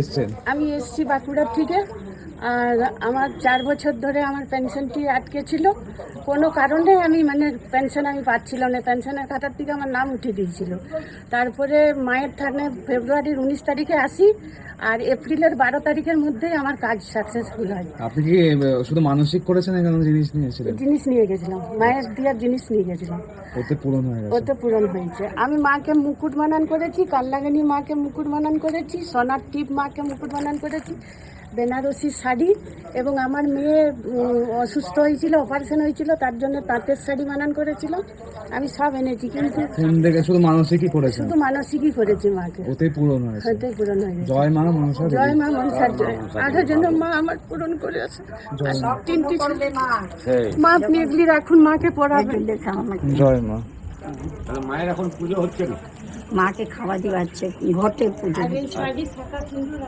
এসছেন? আমি এসছি বাঁকুড়ার থেকে। আর আমার 4 বছর ধরে আমার পেনশনটি আটকে ছিল। কোনো কারণে আমি পেনশন আমি পাচ্ছিলাম না। পেনশনের খাতার থেকে আমার নাম উঠে দিয়েছিল। তারপরে মায়ের থানায় ফেব্রুয়ারির 19 তারিখে আসি, আর এপ্রিলের 12 তারিখের মধ্যেই আমার কাজ সাকসেসফুল হয়। আপনি কি শুধু মানসিক করেছেন, এখানে জিনিস নিয়েছিলেন? জিনিস নিয়ে গেছিলাম, মায়ের দেওয়ার জিনিস নিয়ে গেছিলাম। ওতে পূরণ হয়ে গেছে? ওতে পূরণ হয়েছে। আমি মাকে মুকুট বানান করেছি, কাল্লাগানি মাকে মুকুট বানান করেছি, সোনার টিপ মাকে মুকুট বানান করেছি, বেনারসি শাড়ি, এবং আমার মেয়ে অসুস্থ হয়েছিল, অপারেশন হয়েছিল, তার জন্য তাঁতের শাড়ি বানান করেছিলাম। আমি সব এনেছি, কিন্তু ফোন দেখে শুধু মানসিকই করেছেন? শুধু মানসিকই করেছি মাকে। ওতেই পূরণ হয়েছে? ওতেই পূরণ হয়ে গেছে। জয় মা মনসা দেবী। জয় মা মনসার জয়। আরো যেন মা আমার পূরণ করে আছে। তিনটি ছেলে মা, আপনি এগুলি রাখুন, মাকে পড়াবেন। জয় মা। মায়ের এখন পুজো হচ্ছে না, মাকে খাওয়া দিওয়াচ্ছে, ঘটে পুজো। আর এই শাড়ি শাখা সিঁদুর